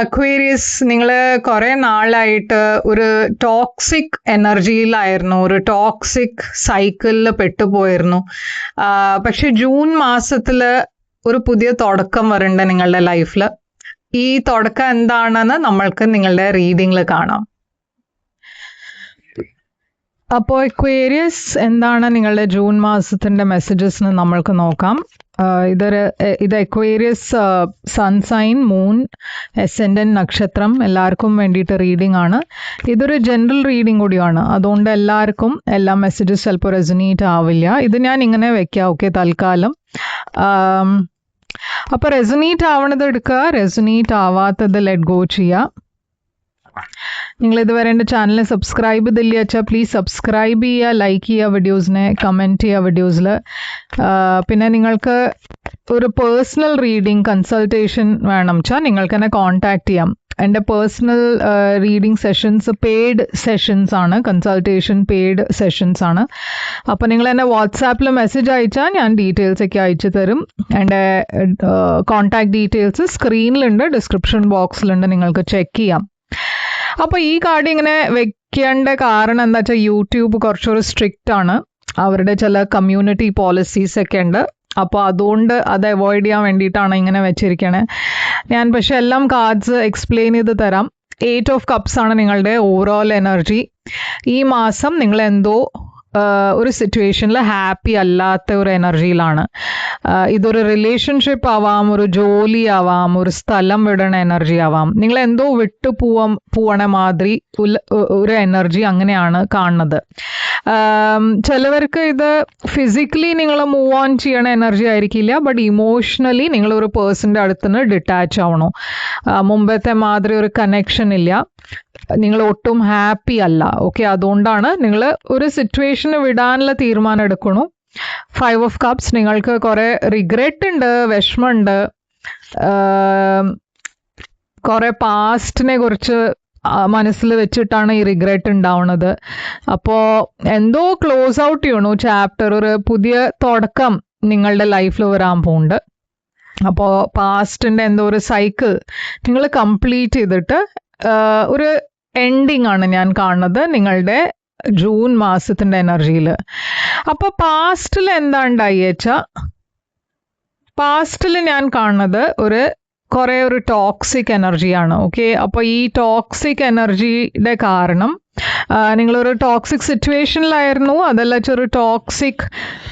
അക്വേരിയസ്, നിങ്ങൾ കുറെ നാളായിട്ട് ഒരു ടോക്സിക് എനർജിയിലായിരുന്നു, ഒരു ടോക്സിക് സൈക്കിളിൽ പെട്ടുപോയിരുന്നു. പക്ഷെ ജൂൺ മാസത്തില് ഒരു പുതിയ തുടക്കം വരുന്നുണ്ട് നിങ്ങളുടെ ലൈഫിൽ. ഈ തുടക്കം എന്താണെന്ന് നമ്മൾക്ക് നിങ്ങളുടെ റീഡിങ്ങിൽ കാണാം. അപ്പോൾ അക്വേരിയസ്, എന്താണ് നിങ്ങളുടെ ജൂൺ മാസത്തിന്റെ മെസ്സേജസ് എന്ന് നമ്മൾക്ക് നോക്കാം. ഇത് അക്വേരിയസ് സൺ സൈൻ, മൂൺ, എസെൻഡന്റ്, നക്ഷത്രം എല്ലാവർക്കും വേണ്ടിയിട്ട് റീഡിംഗ് ആണ്. ഇതൊരു ജനറൽ റീഡിംഗ് കൂടിയാണ്, അതുകൊണ്ട് എല്ലാവർക്കും എല്ലാ മെസ്സേജസ് ചിലപ്പോൾ റെസൊനേറ്റ് ആവില്ല. ഇത് ഞാൻ ഇങ്ങനെ വെക്കാം, ഓക്കെ, തൽക്കാലം. അപ്പോൾ റെസൊനേറ്റ് ആവണത് എടുക്കുക, റെസൊനേറ്റ് ആവാത്തത് ലെറ്റ് ഗോ ചെയ്യുക. നിങ്ങൾ ഇതുവരെ എൻ്റെ ചാനലിനെ സബ്സ്ക്രൈബ് ചെയ്തില്ല വെച്ചാൽ പ്ലീസ് സബ്സ്ക്രൈബ് ചെയ്യുക, ലൈക്ക് ചെയ്യുക വീഡിയോസിനെ, കമൻറ്റ് ചെയ്യുക വീഡിയോസിൽ. പിന്നെ നിങ്ങൾക്ക് ഒരു പേഴ്സണൽ റീഡിംഗ് കൺസൾട്ടേഷൻ വേണം വെച്ചാൽ നിങ്ങൾക്ക് എന്നെ കോൺടാക്ട് ചെയ്യാം. എൻ്റെ personal reading sessions paid sessions ആണ്, കൺസൾട്ടേഷൻ പെയ്ഡ് സെഷൻസ് ആണ്. അപ്പോൾ നിങ്ങൾ എന്നെ വാട്സാപ്പിൽ മെസ്സേജ് അയച്ചാൽ ഞാൻ ഡീറ്റെയിൽസ് ഒക്കെ അയച്ചു തരും. എൻ്റെ കോൺടാക്ട് ഡീറ്റെയിൽസ് സ്ക്രീനിലുണ്ട്, ഡിസ്ക്രിപ്ഷൻ ബോക്സിലുണ്ട്, നിങ്ങൾക്ക് ചെക്ക് ചെയ്യാം. അപ്പോൾ ഈ കാർഡ് ഇങ്ങനെ വെക്കേണ്ട കാരണം എന്താ വെച്ചാൽ യൂട്യൂബ് കുറച്ചൊരു സ്ട്രിക്റ്റ് ആണ്, അവരുടെ ചില കമ്മ്യൂണിറ്റി പോളിസീസ് ഒക്കെ ഉണ്ട്. അപ്പോൾ അതുകൊണ്ട് അത് അവോയ്ഡ് ചെയ്യാൻ വേണ്ടിയിട്ടാണ് ഇങ്ങനെ വെച്ചിരിക്കണേ ഞാൻ. പക്ഷെ എല്ലാം കാർഡ്സ് എക്സ്പ്ലെയിൻ ചെയ്ത് തരാം. 8 ഓഫ് കപ്സ് ആണ് നിങ്ങളുടെ ഓവറോൾ എനർജി. ഈ മാസം നിങ്ങൾ എന്തോ ഒരു സിറ്റുവേഷനിൽ ഹാപ്പി അല്ലാത്ത ഒരു എനർജിയിലാണ്. ഇതൊരു റിലേഷൻഷിപ്പ് ആവാം, ഒരു ജോലി ആവാം, ഒരു സ്ഥലം വിടണ എനർജി ആവാം. നിങ്ങൾ എന്തോ വിട്ടു പോവണ മാതിരി ഒരു എനർജി അങ്ങനെയാണ് കാണുന്നത്. ചിലവർക്ക് ഇത് ഫിസിക്കലി നിങ്ങൾ മൂവ് ഓൺ ചെയ്യണ എനർജി ആയിരിക്കില്ല, ബട്ട് ഇമോഷണലി നിങ്ങൾ ഒരു പേഴ്സൻ്റെ അടുത്ത് നിന്ന് ഡിറ്റാച്ച് ആവണോ, മുമ്പത്തെ മാതിരി ഒരു കണക്ഷൻ ഇല്ല, നിങ്ങൾ ഒട്ടും ഹാപ്പി അല്ല. ഓക്കെ, അതുകൊണ്ടാണ് നിങ്ങൾ ഒരു സിറ്റുവേഷന് വിടാനുള്ള തീരുമാനം എടുക്കണു. 5 ഓഫ് കപ്സ്, നിങ്ങൾക്ക് കുറെ റിഗ്രറ്റ് ഉണ്ട്, വിഷമമുണ്ട്, കുറെ പാസ്റ്റിനെ കുറിച്ച് മനസ്സിൽ വെച്ചിട്ടാണ് ഈ റിഗ്രറ്റ് ഉണ്ടാവുന്നത്. അപ്പോൾ എന്തോ ക്ലോസ് ഔട്ട് ചെയ്യണു ചാപ്റ്റർ, ഒരു പുതിയ തുടക്കം നിങ്ങളുടെ ലൈഫിൽ വരാൻ പോകുന്നുണ്ട്. അപ്പോൾ പാസ്റ്റിൻ്റെ എന്തോ ഒരു സൈക്കിൾ നിങ്ങൾ കംപ്ലീറ്റ് ചെയ്തിട്ട് ഒരു എൻഡിങ് ആണ് ഞാൻ കാണുന്നത് നിങ്ങളുടെ ജൂൺ മാസത്തിൻ്റെ എനർജിയിൽ. അപ്പോൾ പാസ്റ്റിൽ എന്താ ഉണ്ടായി വെച്ചാൽ, പാസ്റ്റിൽ ഞാൻ കാണുന്നത് കുറേ ഒരു ടോക്സിക് എനർജിയാണ്. ഓക്കെ, അപ്പോൾ ഈ ടോക്സിക് എനർജിയുടെ കാരണം നിങ്ങളൊരു ടോക്സിക് സിറ്റുവേഷനിലായിരുന്നു, അതല്ല ഒരു ടോക്സിക്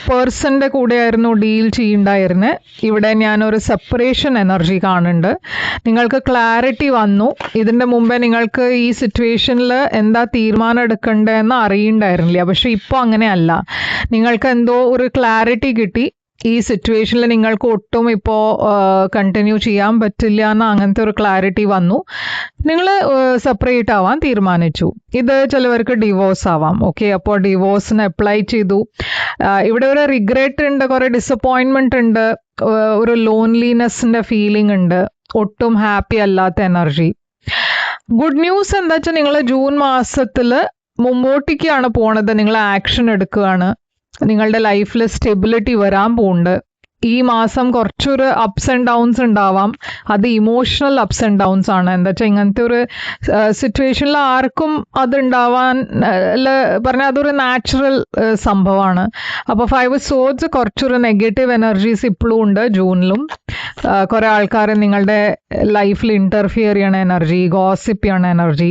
പേഴ്സൻ്റെ കൂടെയായിരുന്നു ഡീൽ ചെയ്യണ്ടായിരുന്നത്. ഇവിടെ ഞാനൊരു സെപ്പറേഷൻ എനർജി കാണുന്നുണ്ട്. നിങ്ങൾക്ക് ക്ലാരിറ്റി വന്നു. ഇതിൻ്റെ മുമ്പേ നിങ്ങൾക്ക് ഈ സിറ്റുവേഷനിൽ എന്താ തീരുമാനം എടുക്കേണ്ടതെന്ന് അറിയണ്ടായിരുന്നില്ല. പക്ഷെ ഇപ്പോൾ അങ്ങനെയല്ല, നിങ്ങൾക്ക് എന്തോ ഒരു ക്ലാരിറ്റി കിട്ടി. ഈ സിറ്റുവേഷനിൽ നിങ്ങൾക്ക് ഒട്ടും ഇപ്പോൾ കണ്ടിന്യൂ ചെയ്യാൻ പറ്റില്ല എന്ന അങ്ങനത്തെ ഒരു ക്ലാരിറ്റി വന്നു. നിങ്ങൾ സെപ്പറേറ്റ് ആവാൻ തീരുമാനിച്ചു. ഇത് ചിലവർക്ക് ഡിവോഴ്സ് ആവാം. ഓക്കെ, അപ്പോൾ ഡിവോഴ്സിന് അപ്ലൈ ചെയ്തു. ഇവിടെ ഒരു റിഗ്രറ്റ് ഉണ്ട്, കുറേ ഡിസപ്പോയിൻമെന്റ് ഉണ്ട്, ഒരു ലോൺലിനെസ്സിന്റെ ഫീലിംഗ് ഉണ്ട്, ഒട്ടും ഹാപ്പി അല്ലാത്ത എനർജി. ഗുഡ് ന്യൂസ് എന്താ വെച്ചാൽ നിങ്ങൾ ജൂൺ മാസത്തിൽ മുമ്പോട്ടേക്കാണ് പോണത്, നിങ്ങൾ ആക്ഷൻ എടുക്കുകയാണ്. നിങ്ങളുടെ ലൈഫിൽ സ്റ്റെബിലിറ്റി വരാൻ പോകുന്നുണ്ട്. ഈ മാസം കുറച്ചൊരു അപ്സ് ആൻഡ് ഡൗൺസ് ഉണ്ടാവാം, അത് ഇമോഷണൽ അപ്സ് ആൻഡ് ഡൗൺസ് ആണ്. എന്താ വെച്ചാൽ ഇങ്ങനത്തെ ഒരു സിറ്റുവേഷനിൽ ആർക്കും അത് ഉണ്ടാവാൻ പറഞ്ഞാൽ അതൊരു നാച്ചുറൽ സംഭവമാണ്. അപ്പോൾ 5 സോഡ്സ് കുറച്ചൊരു നെഗറ്റീവ് എനർജീസ് ഇപ്പോഴും ഉണ്ട് ജൂണിലും. കുറേ ആൾക്കാർ നിങ്ങളുടെ ലൈഫിൽ ഇൻ്റർഫിയർ ചെയ്യണ എനർജി, ഗോസിപ്പ് ചെയ്യണ എനർജി,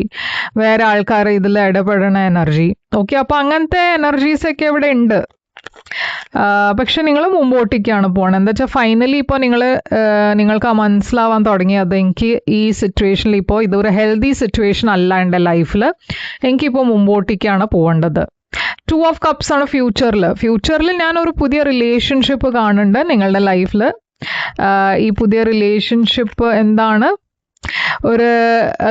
വേറെ ആൾക്കാർ ഇതിൽ ഇടപെടണ എനർജി. ഓക്കെ, അപ്പോൾ അങ്ങനത്തെ എനർജീസൊക്കെ ഇവിടെ ഉണ്ട്. പക്ഷെ നിങ്ങൾ മുമ്പോട്ടേക്കാണ് പോകണം. എന്താ വെച്ചാൽ ഫൈനലി ഇപ്പോൾ നിങ്ങൾക്ക് മനസ്സിലാവാൻ തുടങ്ങിയത്, എനിക്ക് ഈ സിറ്റുവേഷനിൽ ഇപ്പോൾ ഇതൊരു ഹെൽത്തി സിറ്റുവേഷൻ അല്ല എൻ്റെ ലൈഫിൽ, എനിക്കിപ്പോൾ മുമ്പോട്ടേക്കാണ് പോകേണ്ടത്. 2 ഓഫ് കപ്സ് ആണ് ഫ്യൂച്ചറിൽ ഞാൻ ഒരു പുതിയ റിലേഷൻഷിപ്പ് കാണുന്നുണ്ട് നിങ്ങളുടെ ലൈഫിൽ. ഈ പുതിയ റിലേഷൻഷിപ്പ് എന്താണ്, ഒരു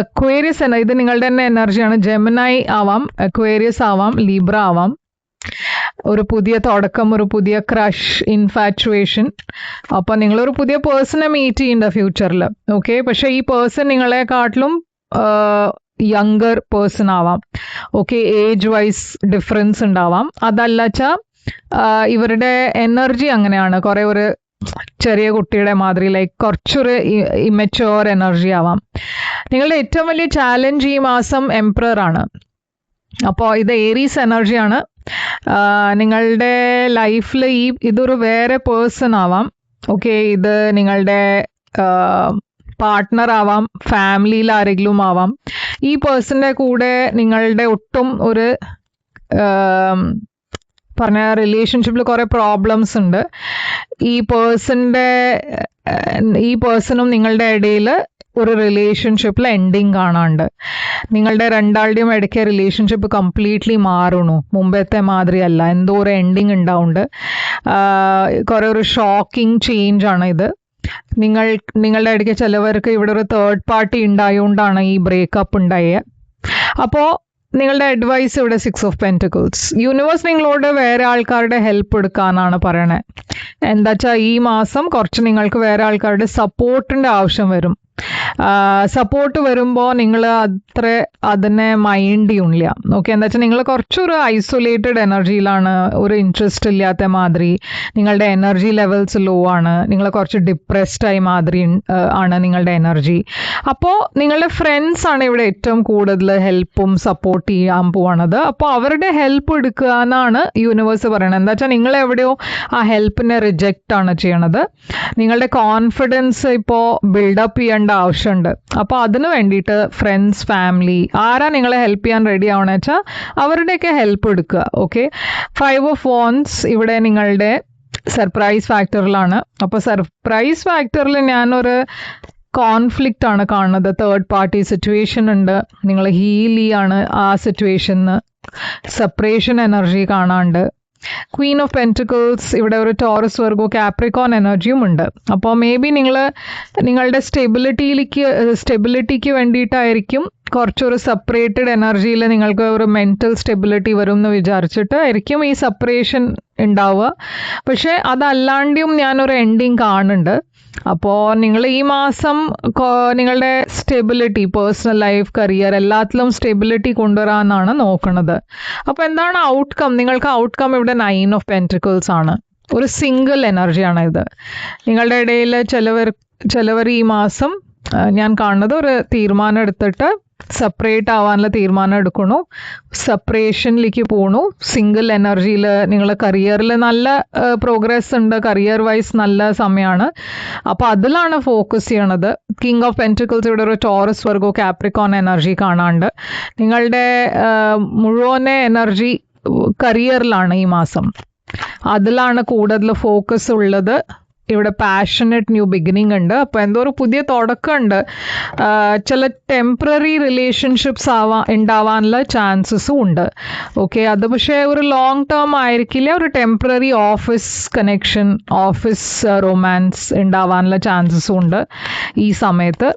അക്വേരിയസ് ഇത് നിങ്ങളുടെ തന്നെ എനർജിയാണ്. ജെമിനായി ആവാം, അക്വേരിയസ് ആവാം, ലീബ്ര ആവാം. ഒരു പുതിയ തുടക്കം, ഒരു പുതിയ ക്രഷ്, ഇൻഫാറ്റുവേഷൻ. അപ്പോൾ നിങ്ങളൊരു പുതിയ പേഴ്സണെ മീറ്റ് ചെയ്യുന്നുണ്ട് ഫ്യൂച്ചറിൽ. ഓക്കെ, പക്ഷേ ഈ പേഴ്സൺ നിങ്ങളെക്കാട്ടിലും യങ്ങർ പേഴ്സൺ ആവാം. ഓക്കെ, ഏജ് വൈസ് ഡിഫറൻസ് ഉണ്ടാവാം. അതല്ല വെച്ചാൽ ഇവരുടെ എനർജി അങ്ങനെയാണ്, കുറേ ഒരു ചെറിയ കുട്ടിയുടെ മാതിരി ലൈക്ക് കുറച്ചൊരു ഇമ്മച്യൂർ എനർജി ആവാം. നിങ്ങളുടെ ഏറ്റവും വലിയ ചാലഞ്ച് ഈ മാസം എംപറർ ആണ്. അപ്പോൾ ഇത് ഏരീസ് എനർജിയാണ്. നിങ്ങളുടെ ലൈഫിൽ ഇതൊരു വേറെ പേഴ്സൺ ആവാം. ഓക്കെ, ഇത് നിങ്ങളുടെ പാർട്ട്ണർ ആവാം, ഫാമിലിയിൽ ആരെങ്കിലും ആവാം. ഈ പേഴ്സണിൻ്റെ കൂടെ നിങ്ങളുടെ ഒട്ടും ഒരു പറഞ്ഞ റിലേഷൻഷിപ്പിൽ കുറേ പ്രോബ്ലംസ് ഉണ്ട്. ഈ പേഴ്സണും നിങ്ങളുടെ ഇടയിൽ ഒരു റിലേഷൻഷിപ്പിൽ എൻഡിങ് കാണാണ്ട്. നിങ്ങളുടെ രണ്ടാളുടെയും ഇടയ്ക്ക് റിലേഷൻഷിപ്പ് കംപ്ലീറ്റ്ലി മാറണു, മുമ്പത്തെ മാതിരി അല്ല, എന്തോ ഒരു എൻഡിങ് ഉണ്ടാവുന്നുണ്ട്. കുറേ ഒരു ഷോക്കിംഗ് ചേഞ്ച് ആണ് ഇത്. നിങ്ങളുടെ ഇടയ്ക്ക് ചിലവർക്ക് ഇവിടെ ഒരു തേർഡ് പാർട്ടി ഉണ്ടായതുകൊണ്ടാണ് ഈ ബ്രേക്കപ്പ് ഉണ്ടായത്. അപ്പോൾ നിങ്ങളുടെ അഡ്വൈസ് ഇവിടെ 6 of Pentacles. യൂണിവേഴ്സ് നിങ്ങളോട് വേറെ ആൾക്കാരുടെ ഹെൽപ്പ് എടുക്കാനാണ് പറയണേ. എന്താ വെച്ചാൽ ഈ മാസം കുറച്ച് നിങ്ങൾക്ക് വേറെ ആൾക്കാരുടെ സപ്പോർട്ടിൻ്റെ ആവശ്യം വരും. സപ്പോർട്ട് വരുമ്പോൾ നിങ്ങൾ അത്ര അതിനെ മൈൻഡ് ചെയ്യണില്ല. ഓക്കെ, എന്താ വെച്ചാൽ നിങ്ങൾ കുറച്ചൊരു ഐസൊലേറ്റഡ് എനർജിയിലാണ്, ഒരു ഇൻട്രസ്റ്റ് ഇല്ലാത്ത മാതിരി. നിങ്ങളുടെ എനർജി ലെവൽസ് ലോ ആണ്, നിങ്ങൾ കുറച്ച് ഡിപ്രസ്ഡ് ആയി മാതിരി ആണ് നിങ്ങളുടെ എനർജി. അപ്പോൾ നിങ്ങളുടെ ഫ്രണ്ട്സ് ആണ് ഇവിടെ ഏറ്റവും കൂടുതൽ ഹെൽപ്പും സപ്പോർട്ട് ചെയ്യാൻ പോവാണത്. അപ്പോൾ അവരുടെ ഹെൽപ്പ് എടുക്കുക എന്നാണ് യൂണിവേഴ്സ് പറയണത്. എന്താ വെച്ചാൽ നിങ്ങൾ എവിടെയോ ആ ഹെൽപ്പിനെ റിജക്റ്റ് ആണ് ചെയ്യണത്. നിങ്ങളുടെ കോൺഫിഡൻസ് ഇപ്പോൾ ബിൽഡപ്പ് ചെയ്യേണ്ട ആവശ്യമുണ്ട്. അപ്പോൾ അതിന് വേണ്ടിയിട്ട് ഫ്രണ്ട്സ്, ഫാമിലി ആരാ നിങ്ങളെ ഹെൽപ്പ് ചെയ്യാൻ റെഡി ആവണമെന്ന് വെച്ചാൽ അവരുടെയൊക്കെ ഹെൽപ്പ് എടുക്കുക. ഓക്കെ, 5 of Wands ഇവിടെ നിങ്ങളുടെ സർപ്രൈസ് ഫാക്ടറിലാണ്. അപ്പോൾ സർപ്രൈസ് ഫാക്ടറിൽ ഞാനൊരു കോൺഫ്ലിക്റ്റ് ആണ് കാണുന്നത്. തേർഡ് പാർട്ടി സിറ്റുവേഷൻ ഉണ്ട്. നിങ്ങൾ ഹീൽ ചെയ്യാണ് ആ സിറ്റുവേഷന്. സെപ്പറേഷൻ എനർജി കാണാണ്ട്. ക്വീൻ ഓഫ് പെൻറ്റിക്കിൾസ് ഇവിടെ ഒരു ടോറസ്, വെർഗോ, കാപ്രിക്കോൺ എനർജിയും ഉണ്ട്. അപ്പോൾ മേ ബി നിങ്ങളുടെ സ്റ്റെബിലിറ്റിക്ക് വേണ്ടിയിട്ടായിരിക്കും കുറച്ചൊരു സെപ്പറേറ്റഡ് എനർജിയിൽ നിങ്ങൾക്ക് ഒരു മെൻറ്റൽ സ്റ്റെബിലിറ്റി വരും എന്ന് വിചാരിച്ചിട്ട് ആയിരിക്കും ഈ സെപ്പറേഷൻ ഉണ്ടാവുക. പക്ഷേ അതല്ലാണ്ടും ഞാനൊരു എൻഡിങ് കാണുന്നുണ്ട്. അപ്പോൾ നിങ്ങൾ ഈ മാസം നിങ്ങളുടെ സ്റ്റെബിലിറ്റി, പേഴ്സണൽ ലൈഫ്, കരിയർ എല്ലാത്തിലും സ്റ്റെബിലിറ്റി കൊണ്ടുവരാനാണ് നോക്കുന്നത്. അപ്പോൾ എന്താണ് ഔട്ട്കം? നിങ്ങൾക്ക് ഔട്ട്കം ഇവിടെ 9 of Pentacles ആണ്. ഒരു സിംഗിൾ എനർജിയാണ് ഇത്. നിങ്ങളുടെ ഇടയിൽ ചിലവർ ഈ മാസം ഞാൻ കാണുന്നത് ഒരു തീരുമാനം എടുത്തിട്ട് സെപ്പറേറ്റ് ആവാനുള്ള തീരുമാനം എടുക്കണു, സെപ്പറേഷനിലേക്ക് പോണു. സിംഗിൾ എനർജിയിൽ നിങ്ങൾ കരിയറിൽ നല്ല പ്രോഗ്രസ് ഉണ്ട്, കരിയർ വൈസ് നല്ല സമയമാണ്. അപ്പോൾ അതിലാണ് ഫോക്കസ് ചെയ്യണത്. കിങ് ഓഫ് പെൻറ്റിക്കിൾസ് ഇവിടെ ഒരു ടോറസ്, വെർഗോ, കാപ്രിക്കോൺ എനർജി കാണാണ്ട്. നിങ്ങളുടെ മുഴുവൻ എനർജി കരിയറിലാണ് ഈ മാസം. അതിലാണ് കൂടുതൽ ഫോക്കസ് ഉള്ളത്. ഇവിടെ പാഷനറ്റ് ന്യൂ ബിഗിനിങ് ഉണ്ട്. അപ്പോൾ എന്തോ ഒരു പുതിയ തുടക്കമുണ്ട്. ചില ടെമ്പററി റിലേഷൻഷിപ്സ് ഉണ്ടാവാനുള്ള ചാൻസസും ഉണ്ട്. ഓക്കെ, അത് പക്ഷേ ഒരു ലോങ് ടേം ആയിരിക്കില്ല. ഒരു temporary office connection, office romance ഉണ്ടാവാനുള്ള ചാൻസസും ഉണ്ട് ഈ സമയത്ത്.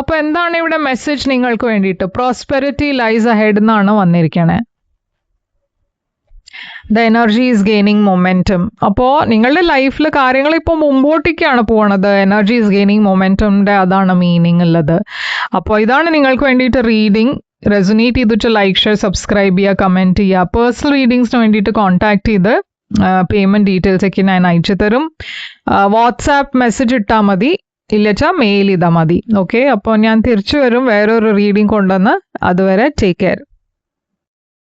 അപ്പോൾ എന്താണ് ഇവിടെ മെസ്സേജ് നിങ്ങൾക്ക് വേണ്ടിയിട്ട്? പ്രോസ്പെരിറ്റി ലൈസ് അഹെഡ് എന്നാണ് വന്നിരിക്കണേ. The energy is gaining momentum. അപ്പോൾ നിങ്ങളുടെ ലൈഫിൽ കാര്യങ്ങൾ ഇപ്പോൾ മുമ്പോട്ടേക്കാണ് പോകണത്. എനർജി ഈസ് ഗെയിനിങ് മൊമെൻറ്റമിൻ്റെ അതാണ് മീനിങ് ഉള്ളത്. അപ്പോൾ ഇതാണ് നിങ്ങൾക്ക് വേണ്ടിയിട്ട് റീഡിങ്. റെസൊനേറ്റ് ചെയ്തിട്ട് ലൈക്ക്, ഷെയർ, സബ്സ്ക്രൈബ് ചെയ്യുക, കമൻറ്റ് ചെയ്യുക. പേഴ്സണൽ റീഡിങ്സിന് വേണ്ടിയിട്ട് കോൺടാക്ട് ചെയ്ത് പേയ്മെൻറ്റ് ഡീറ്റെയിൽസ് ഒക്കെ ഞാൻ അയച്ചു തരും. വാട്സാപ്പ് മെസ്സേജ് ഇട്ടാൽ മതി, ഇല്ലച്ചാൽ മെയിൽ ചെയ്താൽ മതി. ഓക്കെ, അപ്പോൾ ഞാൻ തിരിച്ചു വരും വേറൊരു റീഡിങ് കൊണ്ടുവന്ന്. അതുവരെ ടേക്ക് കെയർ.